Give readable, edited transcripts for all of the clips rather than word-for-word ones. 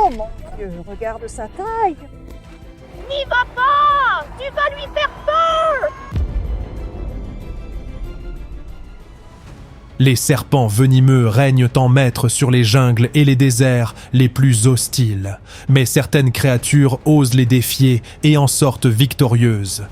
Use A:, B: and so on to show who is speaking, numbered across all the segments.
A: Oh mon Dieu, regarde sa taille.
B: N'y va pas! Tu vas lui faire peur!
C: Les serpents venimeux règnent en maître sur les jungles et les déserts les plus hostiles. Mais certaines créatures osent les défier et en sortent victorieuses.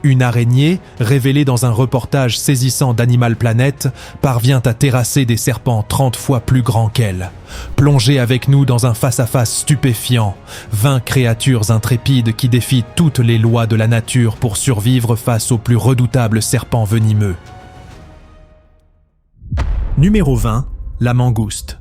C: Une araignée, révélée dans un reportage saisissant d'Animal Planet, parvient à terrasser des serpents 30 fois plus grands qu'elle. Plongez avec nous dans un face-à-face stupéfiant. 20 créatures intrépides qui défient toutes les lois de la nature pour survivre face aux plus redoutables serpents venimeux. Numéro 20. La mangouste.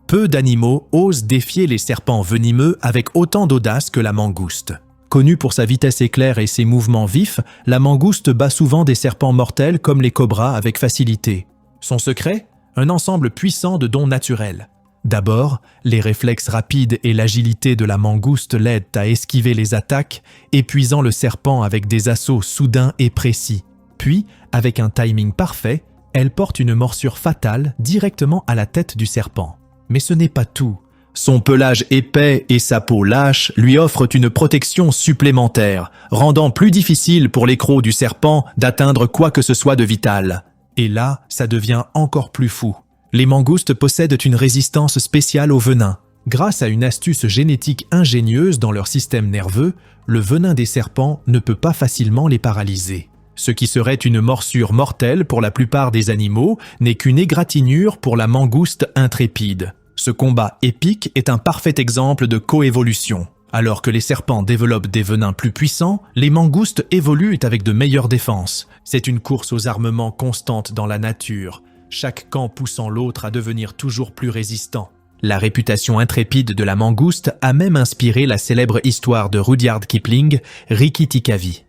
C: Peu d'animaux osent défier les serpents venimeux avec autant d'audace que la mangouste. Connue pour sa vitesse éclair et ses mouvements vifs, la mangouste bat souvent des serpents mortels comme les cobras avec facilité. Son secret ? Un ensemble puissant de dons naturels. D'abord, les réflexes rapides et l'agilité de la mangouste l'aident à esquiver les attaques, épuisant le serpent avec des assauts soudains et précis. Puis, avec un timing parfait, elle porte une morsure fatale directement à la tête du serpent. Mais ce n'est pas tout. Son pelage épais et sa peau lâche lui offrent une protection supplémentaire, rendant plus difficile pour les crocs du serpent d'atteindre quoi que ce soit de vital. Et là, ça devient encore plus fou. Les mangoustes possèdent une résistance spéciale au venin. Grâce à une astuce génétique ingénieuse dans leur système nerveux, le venin des serpents ne peut pas facilement les paralyser. Ce qui serait une morsure mortelle pour la plupart des animaux n'est qu'une égratignure pour la mangouste intrépide. Ce combat épique est un parfait exemple de coévolution. Alors que les serpents développent des venins plus puissants, les mangoustes évoluent avec de meilleures défenses. C'est une course aux armements constante dans la nature, chaque camp poussant l'autre à devenir toujours plus résistant. La réputation intrépide de la mangouste a même inspiré la célèbre histoire de Rudyard Kipling, Rikki-Tikki.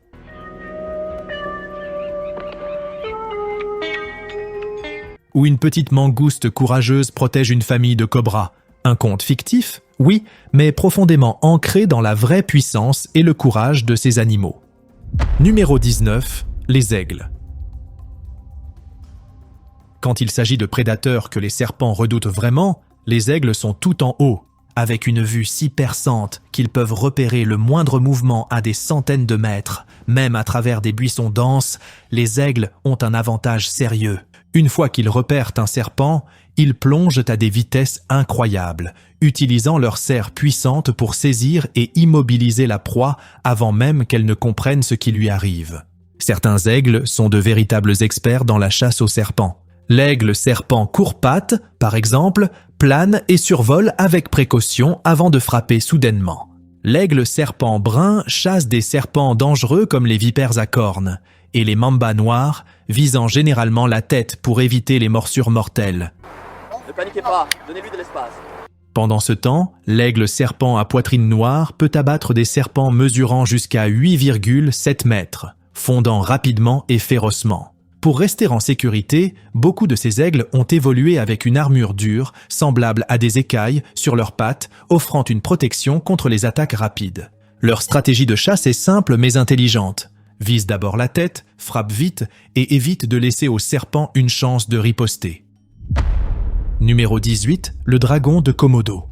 C: Où une petite mangouste courageuse protège une famille de cobras. Un conte fictif, oui, mais profondément ancré dans la vraie puissance et le courage de ces animaux. Numéro 19. Les aigles. Quand il s'agit de prédateurs que les serpents redoutent vraiment, les aigles sont tout en haut, avec une vue si perçante qu'ils peuvent repérer le moindre mouvement à des centaines de mètres. Même à travers des buissons denses, les aigles ont un avantage sérieux. Une fois qu'ils repèrent un serpent, ils plongent à des vitesses incroyables, utilisant leur serre puissante pour saisir et immobiliser la proie avant même qu'elle ne comprenne ce qui lui arrive. Certains aigles sont de véritables experts dans la chasse aux serpents. L'aigle serpent court-patte, par exemple, plane et survole avec précaution avant de frapper soudainement. L'aigle serpent brun chasse des serpents dangereux comme les vipères à cornes, et les mambas noirs visant généralement la tête pour éviter les morsures mortelles.
D: Ne paniquez pas, donnez-lui de l'espace.
C: Pendant ce temps, l'aigle serpent à poitrine noire peut abattre des serpents mesurant jusqu'à 8,7 mètres, fondant rapidement et férocement. Pour rester en sécurité, beaucoup de ces aigles ont évolué avec une armure dure, semblable à des écailles, sur leurs pattes, offrant une protection contre les attaques rapides. Leur stratégie de chasse est simple mais intelligente. Vise d'abord la tête, frappe vite et évite de laisser au serpent une chance de riposter. Numéro 18. Le dragon de Komodo.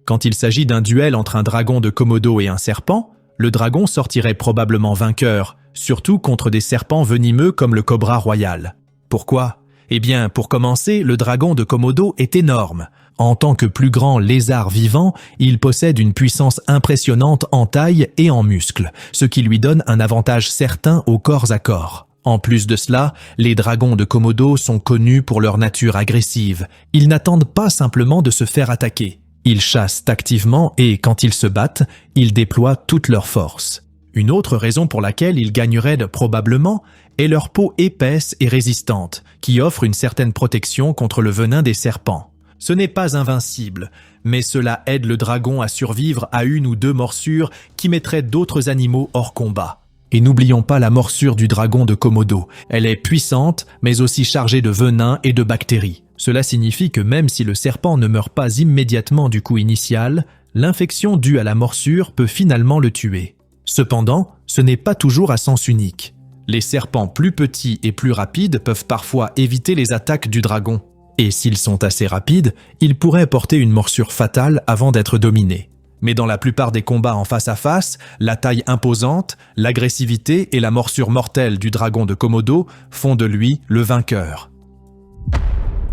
C: Quand il s'agit d'un duel entre un dragon de Komodo et un serpent, le dragon sortirait probablement vainqueur, surtout contre des serpents venimeux comme le cobra royal. Pourquoi ? Eh bien, pour commencer, le dragon de Komodo est énorme. En tant que plus grand lézard vivant, il possède une puissance impressionnante en taille et en muscles, ce qui lui donne un avantage certain au corps à corps. En plus de cela, les dragons de Komodo sont connus pour leur nature agressive. Ils n'attendent pas simplement de se faire attaquer. Ils chassent activement et, quand ils se battent, ils déploient toute leur force. Une autre raison pour laquelle ils gagneraient probablement est leur peau épaisse et résistante, qui offre une certaine protection contre le venin des serpents. Ce n'est pas invincible, mais cela aide le dragon à survivre à une ou deux morsures qui mettraient d'autres animaux hors combat. Et n'oublions pas la morsure du dragon de Komodo. Elle est puissante, mais aussi chargée de venin et de bactéries. Cela signifie que même si le serpent ne meurt pas immédiatement du coup initial, l'infection due à la morsure peut finalement le tuer. Cependant, ce n'est pas toujours à sens unique. Les serpents plus petits et plus rapides peuvent parfois éviter les attaques du dragon. Et s'ils sont assez rapides, ils pourraient porter une morsure fatale avant d'être dominés. Mais dans la plupart des combats en face à face, la taille imposante, l'agressivité et la morsure mortelle du dragon de Komodo font de lui le vainqueur.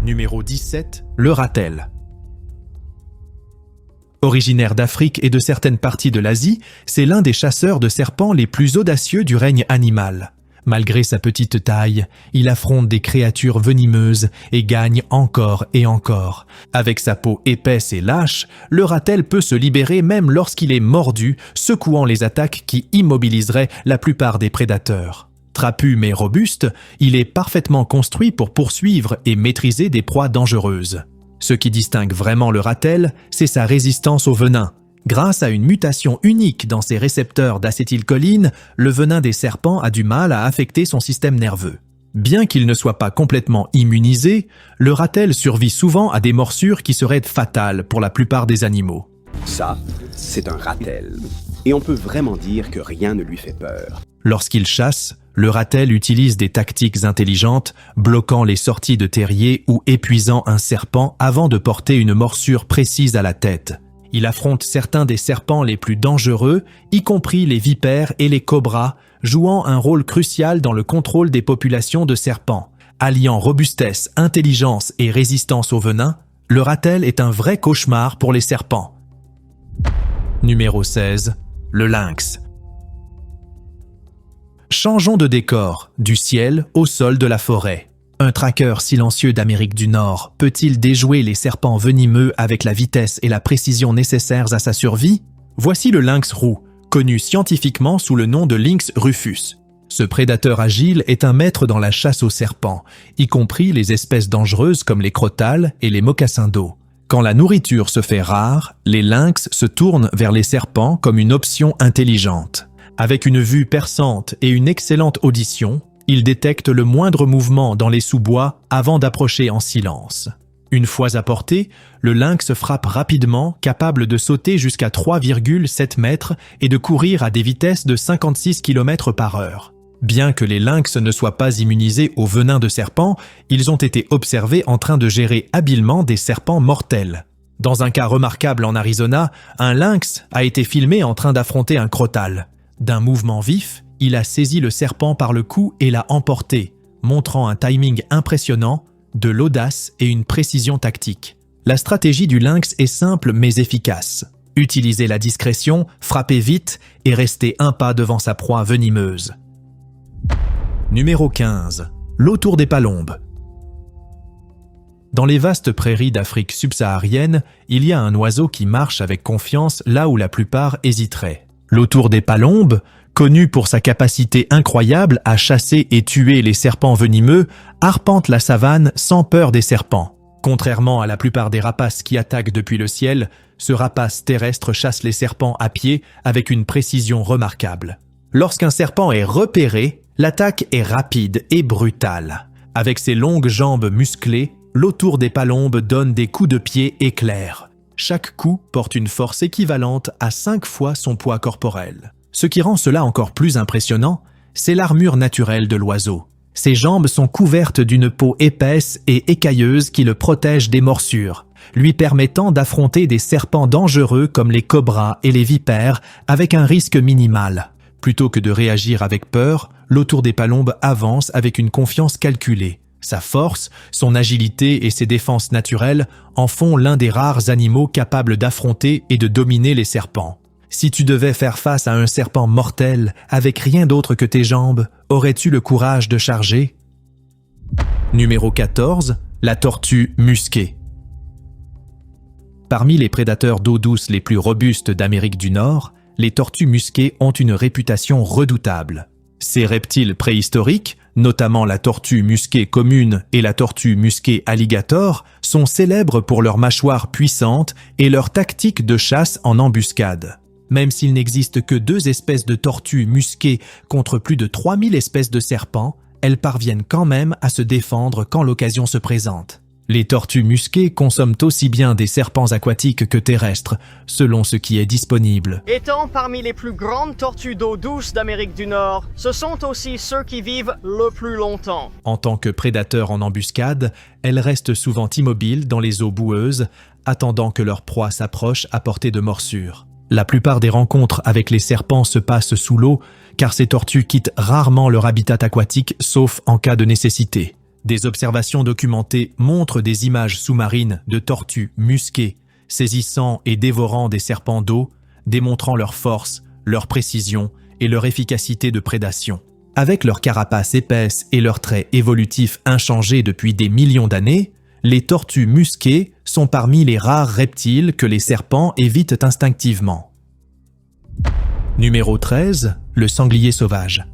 C: Numéro 17, le ratel. Originaire d'Afrique et de certaines parties de l'Asie, c'est l'un des chasseurs de serpents les plus audacieux du règne animal. Malgré sa petite taille, il affronte des créatures venimeuses et gagne encore et encore. Avec sa peau épaisse et lâche, le ratel peut se libérer même lorsqu'il est mordu, secouant les attaques qui immobiliseraient la plupart des prédateurs. Trapu mais robuste, il est parfaitement construit pour poursuivre et maîtriser des proies dangereuses. Ce qui distingue vraiment le ratel, c'est sa résistance au venin. Grâce à une mutation unique dans ses récepteurs d'acétylcholine, le venin des serpents a du mal à affecter son système nerveux. Bien qu'il ne soit pas complètement immunisé, le ratel survit souvent à des morsures qui seraient fatales pour la plupart des animaux.
E: Ça, c'est un ratel. Et on peut vraiment dire que rien ne lui fait peur.
C: Lorsqu'il chasse, le ratel utilise des tactiques intelligentes, bloquant les sorties de terrier ou épuisant un serpent avant de porter une morsure précise à la tête. Il affronte certains des serpents les plus dangereux, y compris les vipères et les cobras, jouant un rôle crucial dans le contrôle des populations de serpents. Alliant robustesse, intelligence et résistance au venin, le ratel est un vrai cauchemar pour les serpents. Numéro 16, le lynx. Changeons de décor, du ciel au sol de la forêt. Un traqueur silencieux d'Amérique du Nord peut-il déjouer les serpents venimeux avec la vitesse et la précision nécessaires à sa survie? Voici le lynx roux, connu scientifiquement sous le nom de Lynx rufus. Ce prédateur agile est un maître dans la chasse aux serpents, y compris les espèces dangereuses comme les crotales et les mocassins d'eau. Quand la nourriture se fait rare, les lynx se tournent vers les serpents comme une option intelligente. Avec une vue perçante et une excellente audition, il détecte le moindre mouvement dans les sous-bois avant d'approcher en silence. Une fois à portée, le lynx frappe rapidement, capable de sauter jusqu'à 3,7 mètres et de courir à des vitesses de 56 km/h. Bien que les lynx ne soient pas immunisés au venin de serpent, ils ont été observés en train de gérer habilement des serpents mortels. Dans un cas remarquable en Arizona, un lynx a été filmé en train d'affronter un crotal. D'un mouvement vif, il a saisi le serpent par le cou et l'a emporté, montrant un timing impressionnant, de l'audace et une précision tactique. La stratégie du lynx est simple mais efficace. Utiliser la discrétion, frapper vite et rester un pas devant sa proie venimeuse. Numéro 15. L'autour des palombes. Dans les vastes prairies d'Afrique subsaharienne, il y a un oiseau qui marche avec confiance là où la plupart hésiteraient. L'autour des palombes, connu pour sa capacité incroyable à chasser et tuer les serpents venimeux, arpente la savane sans peur des serpents. Contrairement à la plupart des rapaces qui attaquent depuis le ciel, ce rapace terrestre chasse les serpents à pied avec une précision remarquable. Lorsqu'un serpent est repéré, l'attaque est rapide et brutale. Avec ses longues jambes musclées, l'autour des palombes donne des coups de pied éclairs. Chaque coup porte une force équivalente à 5 fois son poids corporel. Ce qui rend cela encore plus impressionnant, c'est l'armure naturelle de l'oiseau. Ses jambes sont couvertes d'une peau épaisse et écailleuse qui le protège des morsures, lui permettant d'affronter des serpents dangereux comme les cobras et les vipères avec un risque minimal. Plutôt que de réagir avec peur, l'autour des palombes avance avec une confiance calculée. Sa force, son agilité et ses défenses naturelles en font l'un des rares animaux capables d'affronter et de dominer les serpents. Si tu devais faire face à un serpent mortel avec rien d'autre que tes jambes, aurais-tu le courage de charger? Numéro 14. La tortue musquée. Parmi les prédateurs d'eau douce les plus robustes d'Amérique du Nord, les tortues musquées ont une réputation redoutable. Ces reptiles préhistoriques, notamment la tortue musquée commune et la tortue musquée alligator, sont célèbres pour leurs mâchoires puissantes et leurs tactiques de chasse en embuscade. Même s'il n'existe que 2 espèces de tortues musquées contre plus de 3000 espèces de serpents, elles parviennent quand même à se défendre quand l'occasion se présente. Les tortues musquées consomment aussi bien des serpents aquatiques que terrestres, selon ce qui est disponible.
F: Étant parmi les plus grandes tortues d'eau douce d'Amérique du Nord, ce sont aussi ceux qui vivent le plus longtemps.
C: En tant que prédateurs en embuscade, elles restent souvent immobiles dans les eaux boueuses, attendant que leur proie s'approche à portée de morsure. La plupart des rencontres avec les serpents se passent sous l'eau, car ces tortues quittent rarement leur habitat aquatique, sauf en cas de nécessité. Des observations documentées montrent des images sous-marines de tortues musquées, saisissant et dévorant des serpents d'eau, démontrant leur force, leur précision et leur efficacité de prédation. Avec leur carapace épaisse et leurs traits évolutifs inchangés depuis des millions d'années, les tortues musquées sont parmi les rares reptiles que les serpents évitent instinctivement. Numéro 13, le sanglier sauvage.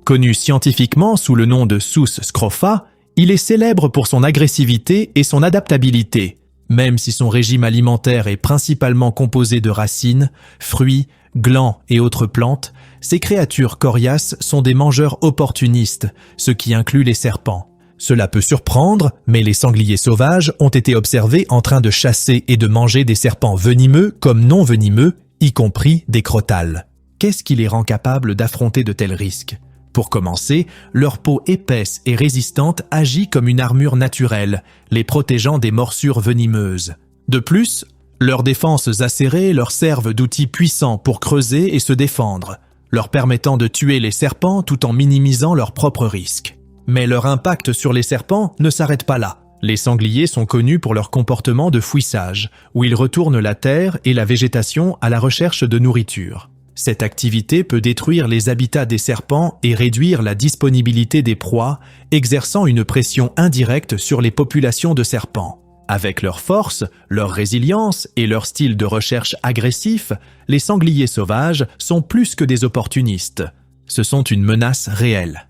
C: Connu scientifiquement sous le nom de Sus scrofa, il est célèbre pour son agressivité et son adaptabilité, même si son régime alimentaire est principalement composé de racines, fruits, glands et autres plantes. Ces créatures coriaces sont des mangeurs opportunistes, ce qui inclut les serpents. Cela peut surprendre, mais les sangliers sauvages ont été observés en train de chasser et de manger des serpents venimeux comme non venimeux, y compris des crotales. Qu'est-ce qui les rend capables d'affronter de tels risques ? Pour commencer, leur peau épaisse et résistante agit comme une armure naturelle, les protégeant des morsures venimeuses. De plus, leurs défenses acérées leur servent d'outils puissants pour creuser et se défendre, leur permettant de tuer les serpents tout en minimisant leurs propres risques. Mais leur impact sur les serpents ne s'arrête pas là. Les sangliers sont connus pour leur comportement de fouissage, où ils retournent la terre et la végétation à la recherche de nourriture. Cette activité peut détruire les habitats des serpents et réduire la disponibilité des proies, exerçant une pression indirecte sur les populations de serpents. Avec leur force, leur résilience et leur style de recherche agressif, les sangliers sauvages sont plus que des opportunistes. Ce sont une menace réelle.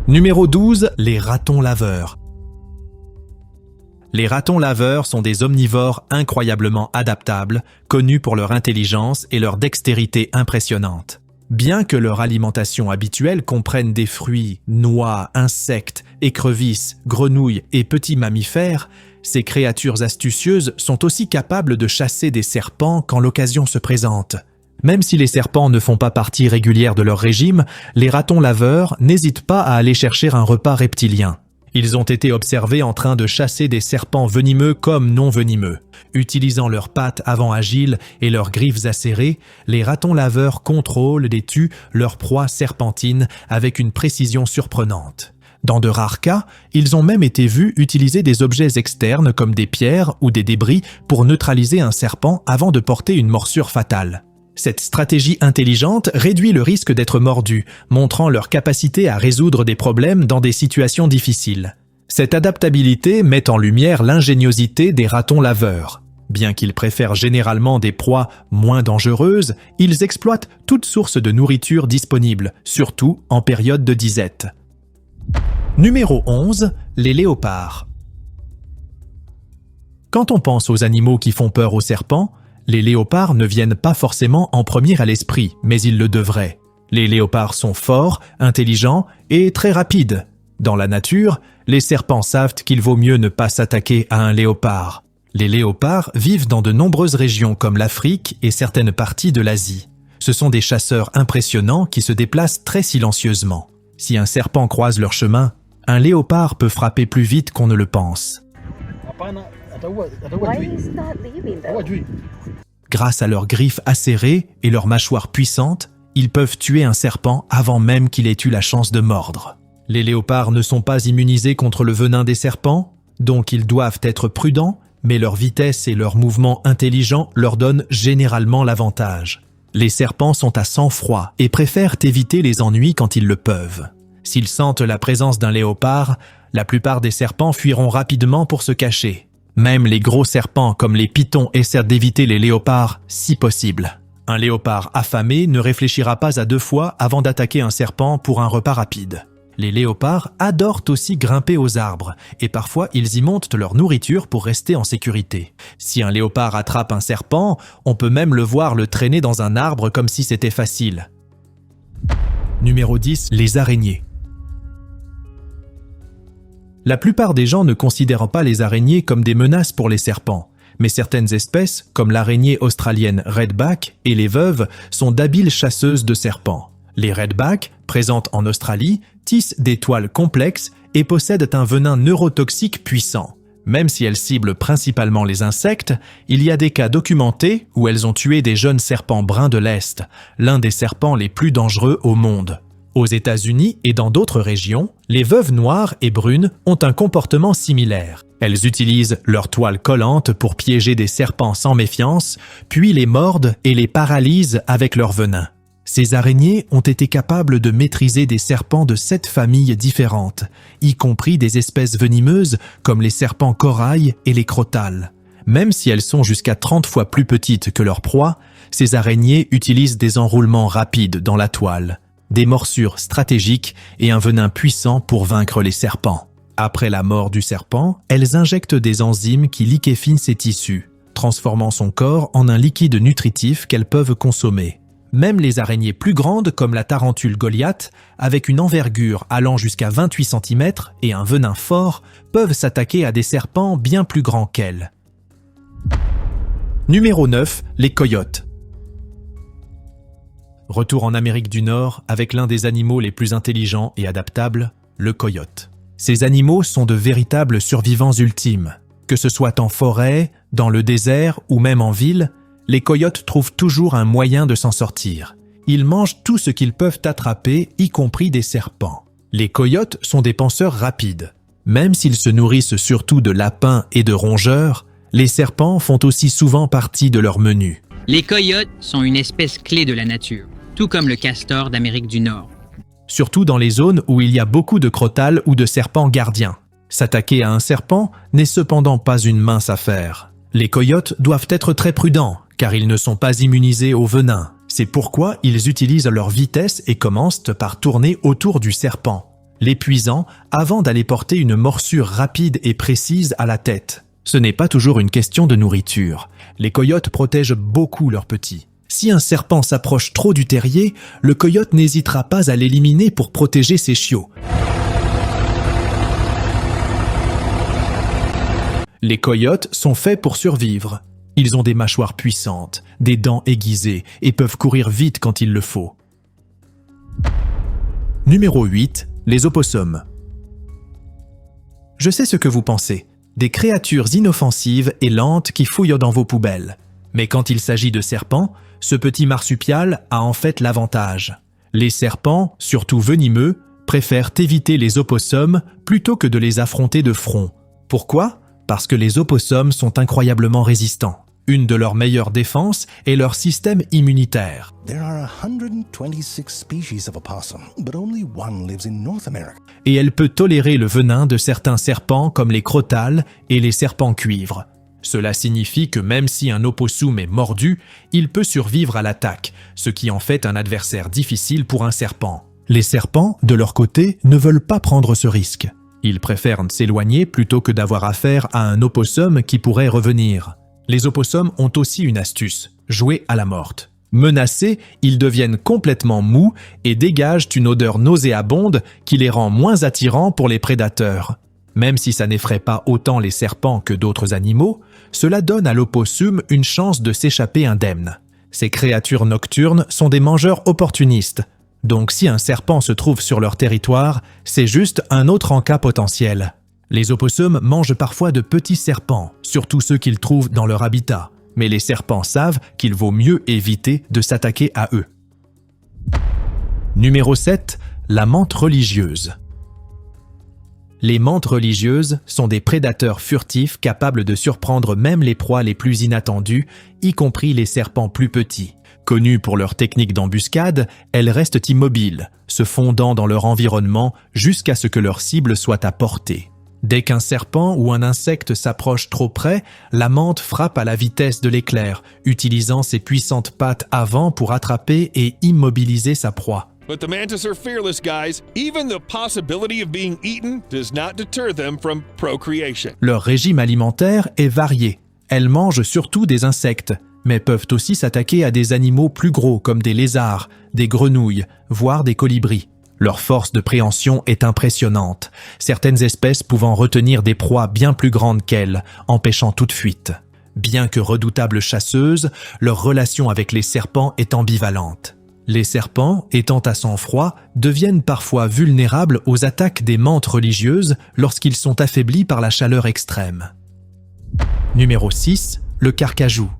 C: Numéro 12, les ratons laveurs. Les ratons laveurs sont des omnivores incroyablement adaptables, connus pour leur intelligence et leur dextérité impressionnante. Bien que leur alimentation habituelle comprenne des fruits, noix, insectes, écrevisses, grenouilles et petits mammifères, ces créatures astucieuses sont aussi capables de chasser des serpents quand l'occasion se présente. Même si les serpents ne font pas partie régulière de leur régime, les ratons laveurs n'hésitent pas à aller chercher un repas reptilien. Ils ont été observés en train de chasser des serpents venimeux comme non venimeux. Utilisant leurs pattes avant agiles et leurs griffes acérées, les ratons laveurs contrôlent et tuent leurs proies serpentines avec une précision surprenante. Dans de rares cas, ils ont même été vus utiliser des objets externes comme des pierres ou des débris pour neutraliser un serpent avant de porter une morsure fatale. Cette stratégie intelligente réduit le risque d'être mordu, montrant leur capacité à résoudre des problèmes dans des situations difficiles. Cette adaptabilité met en lumière l'ingéniosité des ratons laveurs. Bien qu'ils préfèrent généralement des proies moins dangereuses, ils exploitent toute source de nourriture disponible, surtout en période de disette. Numéro 11, les léopards. Quand on pense aux animaux qui font peur aux serpents, les léopards ne viennent pas forcément en premier à l'esprit, mais ils le devraient. Les léopards sont forts, intelligents et très rapides. Dans la nature, les serpents savent qu'il vaut mieux ne pas s'attaquer à un léopard. Les léopards vivent dans de nombreuses régions comme l'Afrique et certaines parties de l'Asie. Ce sont des chasseurs impressionnants qui se déplacent très silencieusement. Si un serpent croise leur chemin, un léopard peut frapper plus vite qu'on ne le pense. Grâce à leurs griffes acérées et leurs mâchoires puissantes, ils peuvent tuer un serpent avant même qu'il ait eu la chance de mordre. Les léopards ne sont pas immunisés contre le venin des serpents, donc ils doivent être prudents, mais leur vitesse et leurs mouvements intelligents leur donnent généralement l'avantage. Les serpents sont à sang-froid et préfèrent éviter les ennuis quand ils le peuvent. S'ils sentent la présence d'un léopard, la plupart des serpents fuiront rapidement pour se cacher. Même les gros serpents comme les pythons essaient d'éviter les léopards si possible. Un léopard affamé ne réfléchira pas à 2 fois avant d'attaquer un serpent pour un repas rapide. Les léopards adorent aussi grimper aux arbres et parfois ils y montent leur nourriture pour rester en sécurité. Si un léopard attrape un serpent, on peut même le voir le traîner dans un arbre comme si c'était facile. Numéro 10, les araignées. La plupart des gens ne considèrent pas les araignées comme des menaces pour les serpents, mais certaines espèces, comme l'araignée australienne redback et les veuves, sont d'habiles chasseuses de serpents. Les redbacks, présentes en Australie, tissent des toiles complexes et possèdent un venin neurotoxique puissant. Même si elles ciblent principalement les insectes, il y a des cas documentés où elles ont tué des jeunes serpents bruns de l'Est, l'un des serpents les plus dangereux au monde. Aux États-Unis et dans d'autres régions, les veuves noires et brunes ont un comportement similaire. Elles utilisent leurs toiles collantes pour piéger des serpents sans méfiance, puis les mordent et les paralysent avec leur venin. Ces araignées ont été capables de maîtriser des serpents de 7 familles différentes, y compris des espèces venimeuses comme les serpents corail et les crotales. Même si elles sont jusqu'à 30 fois plus petites que leur proie, ces araignées utilisent des enroulements rapides dans la toile, des morsures stratégiques et un venin puissant pour vaincre les serpents. Après la mort du serpent, elles injectent des enzymes qui liquéfient ses tissus, transformant son corps en un liquide nutritif qu'elles peuvent consommer. Même les araignées plus grandes comme la tarentule Goliath, avec une envergure allant jusqu'à 28 cm et un venin fort, peuvent s'attaquer à des serpents bien plus grands qu'elles. Numéro 9, les coyotes. Retour en Amérique du Nord avec l'un des animaux les plus intelligents et adaptables, le coyote. Ces animaux sont de véritables survivants ultimes. Que ce soit en forêt, dans le désert ou même en ville, les coyotes trouvent toujours un moyen de s'en sortir. Ils mangent tout ce qu'ils peuvent attraper, y compris des serpents. Les coyotes sont des penseurs rapides. Même s'ils se nourrissent surtout de lapins et de rongeurs, les serpents font aussi souvent partie de leur menu.
G: Les coyotes sont une espèce clé de la nature, tout comme le castor d'Amérique du Nord.
C: Surtout dans les zones où il y a beaucoup de crotales ou de serpents gardiens. S'attaquer à un serpent n'est cependant pas une mince affaire. Les coyotes doivent être très prudents, car ils ne sont pas immunisés au venin. C'est pourquoi ils utilisent leur vitesse et commencent par tourner autour du serpent, l'épuisant avant d'aller porter une morsure rapide et précise à la tête. Ce n'est pas toujours une question de nourriture. Les coyotes protègent beaucoup leurs petits. Si un serpent s'approche trop du terrier, le coyote n'hésitera pas à l'éliminer pour protéger ses chiots. Les coyotes sont faits pour survivre. Ils ont des mâchoires puissantes, des dents aiguisées et peuvent courir vite quand il le faut. Numéro 8, les opossums. Je sais ce que vous pensez, des créatures inoffensives et lentes qui fouillent dans vos poubelles. Mais quand il s'agit de serpents, ce petit marsupial a en fait l'avantage. Les serpents, surtout venimeux, préfèrent éviter les opossums plutôt que de les affronter de front. Pourquoi ? Parce que les opossums sont incroyablement résistants. Une de leurs meilleures défenses est leur système immunitaire.
H: There are 126 species of opossum, but only one lives in North America.
C: Et elle peut tolérer le venin de certains serpents comme les crotales et les serpents cuivres. Cela signifie que même si un opossum est mordu, il peut survivre à l'attaque, ce qui en fait un adversaire difficile pour un serpent. Les serpents, de leur côté, ne veulent pas prendre ce risque. Ils préfèrent s'éloigner plutôt que d'avoir affaire à un opossum qui pourrait revenir. Les opossums ont aussi une astuce, jouer à la morte. Menacés, ils deviennent complètement mous et dégagent une odeur nauséabonde qui les rend moins attirants pour les prédateurs. Même si ça n'effraie pas autant les serpents que d'autres animaux, cela donne à l'opossum une chance de s'échapper indemne. Ces créatures nocturnes sont des mangeurs opportunistes. Donc si un serpent se trouve sur leur territoire, c'est juste un autre encas potentiel. Les opossums mangent parfois de petits serpents, surtout ceux qu'ils trouvent dans leur habitat. Mais les serpents savent qu'il vaut mieux éviter de s'attaquer à eux. Numéro 7, la menthe religieuse. Les menthes religieuses sont des prédateurs furtifs capables de surprendre même les proies les plus inattendues, y compris les serpents plus petits. Connues pour leur technique d'embuscade, elles restent immobiles, se fondant dans leur environnement jusqu'à ce que leur cible soit à portée. Dès qu'un serpent ou un insecte s'approche trop près, la menthe frappe à la vitesse de l'éclair, utilisant ses puissantes pattes avant pour attraper et immobiliser sa proie.
I: But the mantis are fearless, guys. Even the possibility of being eaten does not deter them from procreation.
C: Leur régime alimentaire est varié. Elles mangent surtout des insectes, mais peuvent aussi s'attaquer à des animaux plus gros comme des lézards, des grenouilles, voire des colibris. Leur force de préhension est impressionnante, certaines espèces pouvant retenir des proies bien plus grandes qu'elles, empêchant toute fuite. Bien que redoutables chasseuses, leur relation avec les serpents est ambivalente. Les serpents, étant à sang froid, deviennent parfois vulnérables aux attaques des mantes religieuses lorsqu'ils sont affaiblis par la chaleur extrême. Numéro 6. Le carcajou.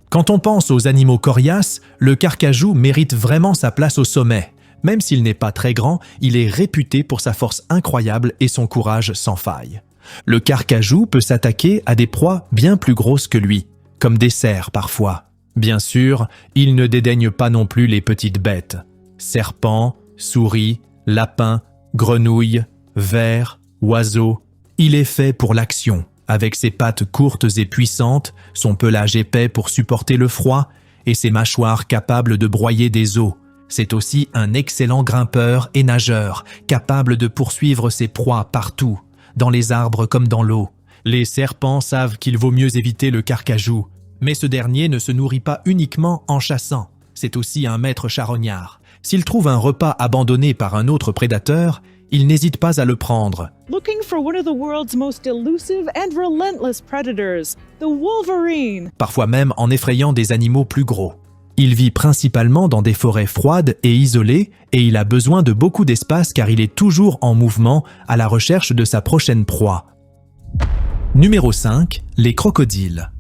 C: Quand on pense aux animaux coriaces, le carcajou mérite vraiment sa place au sommet. Même s'il n'est pas très grand, il est réputé pour sa force incroyable et son courage sans faille. Le carcajou peut s'attaquer à des proies bien plus grosses que lui, comme des cerfs parfois. Bien sûr, il ne dédaigne pas non plus les petites bêtes. Serpents, souris, lapins, grenouilles, vers, oiseaux. Il est fait pour l'action. Avec ses pattes courtes et puissantes, son pelage épais pour supporter le froid et ses mâchoires capables de broyer des os. C'est aussi un excellent grimpeur et nageur, capable de poursuivre ses proies partout, dans les arbres comme dans l'eau. Les serpents savent qu'il vaut mieux éviter le carcajou, mais ce dernier ne se nourrit pas uniquement en chassant. C'est aussi un maître charognard. S'il trouve un repas abandonné par un autre prédateur, il n'hésite pas à le prendre.
A: Looking for one of the world's most elusive and relentless predators, the wolverine.
C: Parfois même en effrayant des animaux plus gros. Il vit principalement dans des forêts froides et isolées et il a besoin de beaucoup d'espace car il est toujours en mouvement à la recherche de sa prochaine proie. Numéro 5. Les crocodiles.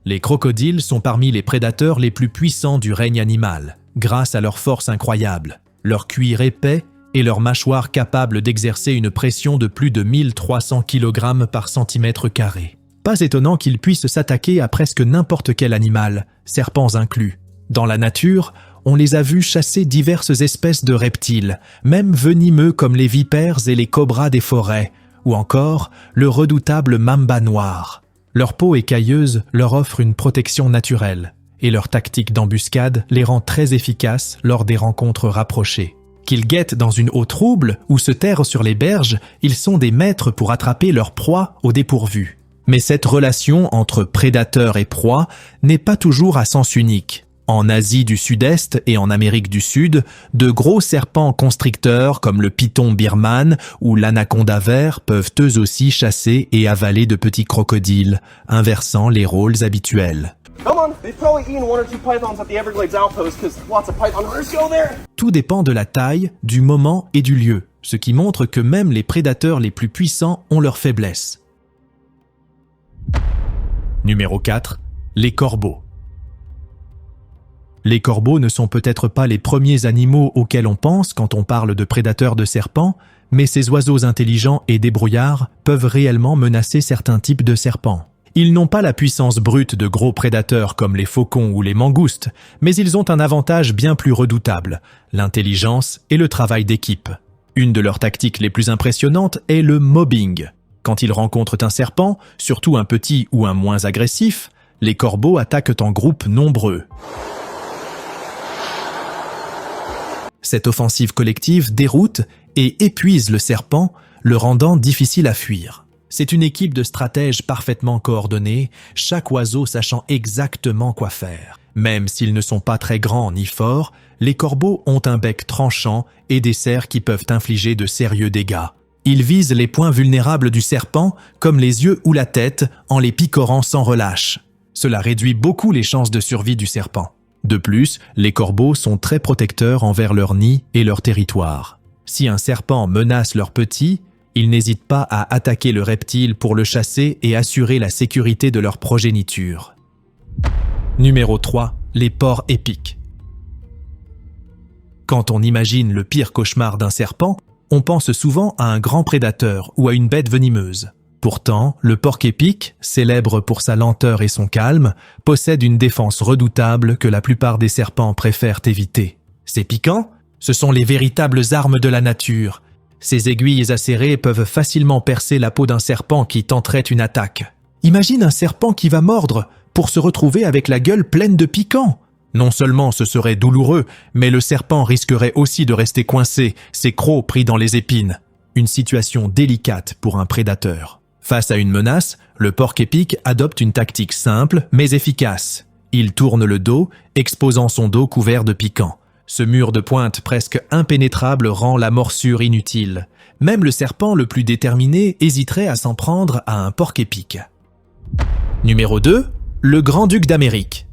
C: Les crocodiles sont parmi les prédateurs les plus puissants du règne animal, grâce à leur force incroyable, leur cuir épais et leurs mâchoires capables d'exercer une pression de plus de 1300 kg par centimètre carré. Pas étonnant qu'ils puissent s'attaquer à presque n'importe quel animal, serpents inclus. Dans la nature, on les a vus chasser diverses espèces de reptiles, même venimeux comme les vipères et les cobras des forêts, ou encore le redoutable mamba noir. Leur peau écailleuse leur offre une protection naturelle, et leur tactique d'embuscade les rend très efficaces lors des rencontres rapprochées. Qu'ils guettent dans une eau trouble ou se terrent sur les berges, ils sont des maîtres pour attraper leur proie au dépourvu. Mais cette relation entre prédateur et proie n'est pas toujours à sens unique. En Asie du Sud-Est et en Amérique du Sud, de gros serpents constricteurs comme le python birman ou l'anaconda vert peuvent eux aussi chasser et avaler de petits crocodiles, inversant les rôles habituels. Tout dépend de la taille, du moment et du lieu, ce qui montre que même les prédateurs les plus puissants ont leurs faiblesses. Numéro 4. Les corbeaux. Les corbeaux ne sont peut-être pas les premiers animaux auxquels on pense quand on parle de prédateurs de serpents, mais ces oiseaux intelligents et débrouillards peuvent réellement menacer certains types de serpents. Ils n'ont pas la puissance brute de gros prédateurs comme les faucons ou les mangoustes, mais ils ont un avantage bien plus redoutable, l'intelligence et le travail d'équipe. Une de leurs tactiques les plus impressionnantes est le mobbing. Quand ils rencontrent un serpent, surtout un petit ou un moins agressif, les corbeaux attaquent en groupes nombreux. Cette offensive collective déroute et épuise le serpent, le rendant difficile à fuir. C'est une équipe de stratèges parfaitement coordonnés, chaque oiseau sachant exactement quoi faire. Même s'ils ne sont pas très grands ni forts, les corbeaux ont un bec tranchant et des serres qui peuvent infliger de sérieux dégâts. Ils visent les points vulnérables du serpent, comme les yeux ou la tête, en les picorant sans relâche. Cela réduit beaucoup les chances de survie du serpent. De plus, les corbeaux sont très protecteurs envers leur nid et leur territoire. Si un serpent menace leurs petits, ils n'hésitent pas à attaquer le reptile pour le chasser et assurer la sécurité de leur progéniture. Numéro 3. Les porcs épics. Quand on imagine le pire cauchemar d'un serpent, on pense souvent à un grand prédateur ou à une bête venimeuse. Pourtant, le porc épic, célèbre pour sa lenteur et son calme, possède une défense redoutable que la plupart des serpents préfèrent éviter. Ses piquants, ce sont les véritables armes de la nature. Ces aiguilles acérées peuvent facilement percer la peau d'un serpent qui tenterait une attaque. Imagine un serpent qui va mordre pour se retrouver avec la gueule pleine de piquants. Non seulement ce serait douloureux, mais le serpent risquerait aussi de rester coincé, ses crocs pris dans les épines. Une situation délicate pour un prédateur. Face à une menace, le porc épic adopte une tactique simple mais efficace. Il tourne le dos, exposant son dos couvert de piquants. Ce mur de pointe presque impénétrable rend la morsure inutile. Même le serpent le plus déterminé hésiterait à s'en prendre à un porc-épic. Numéro 2. Le grand-duc d'Amérique.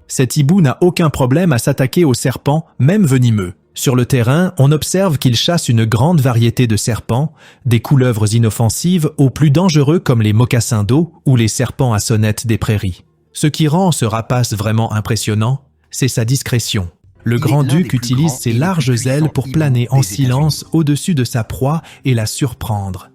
C: Cet hibou n'a aucun problème à s'attaquer aux serpents, même venimeux. Sur le terrain, on observe qu'il chasse une grande variété de serpents, des couleuvres inoffensives aux plus dangereux comme les mocassins d'eau ou les serpents à sonnette des prairies. Ce qui rend ce rapace vraiment impressionnant, c'est sa discrétion. Le grand-duc utilise ses larges ailes pour planer en silence au-dessus de sa proie et la surprendre.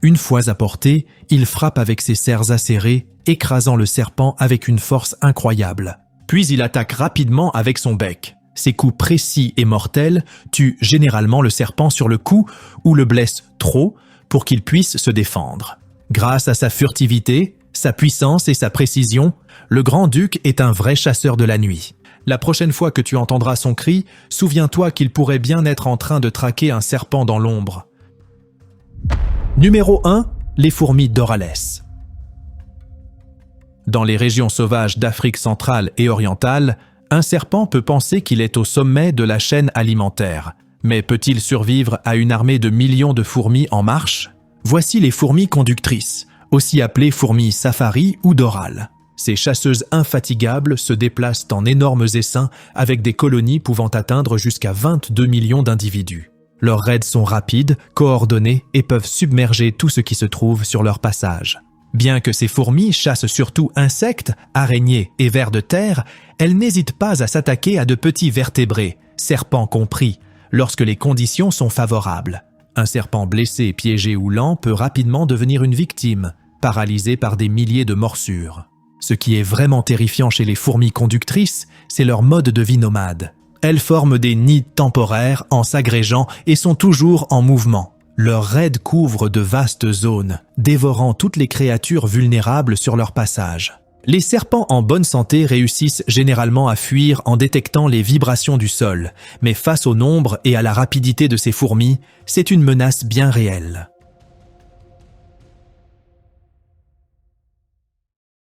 C: Une fois à portée, il frappe avec ses serres acérées, écrasant le serpent avec une force incroyable. Puis il attaque rapidement avec son bec. Ses coups précis et mortels tuent généralement le serpent sur le coup ou le blessent trop pour qu'il puisse se défendre. Grâce à sa furtivité, sa puissance et sa précision, le grand-duc est un vrai chasseur de la nuit. La prochaine fois que tu entendras son cri, souviens-toi qu'il pourrait bien être en train de traquer un serpent dans l'ombre. Numéro 1. Les fourmis d'Orales. Dans les régions sauvages d'Afrique centrale et orientale, un serpent peut penser qu'il est au sommet de la chaîne alimentaire. Mais peut-il survivre à une armée de millions de fourmis en marche? Voici les fourmis conductrices, aussi appelées fourmis safari ou d'Oral. Ces chasseuses infatigables se déplacent en énormes essaims avec des colonies pouvant atteindre jusqu'à 22 millions d'individus. Leurs raids sont rapides, coordonnés et peuvent submerger tout ce qui se trouve sur leur passage. Bien que ces fourmis chassent surtout insectes, araignées et vers de terre, elles n'hésitent pas à s'attaquer à de petits vertébrés, serpents compris, lorsque les conditions sont favorables. Un serpent blessé, piégé ou lent peut rapidement devenir une victime, paralysé par des milliers de morsures. Ce qui est vraiment terrifiant chez les fourmis conductrices, c'est leur mode de vie nomade. Elles forment des nids temporaires en s'agrégeant et sont toujours en mouvement. Leurs raids couvrent de vastes zones, dévorant toutes les créatures vulnérables sur leur passage. Les serpents en bonne santé réussissent généralement à fuir en détectant les vibrations du sol, mais face au nombre et à la rapidité de ces fourmis, c'est une menace bien réelle.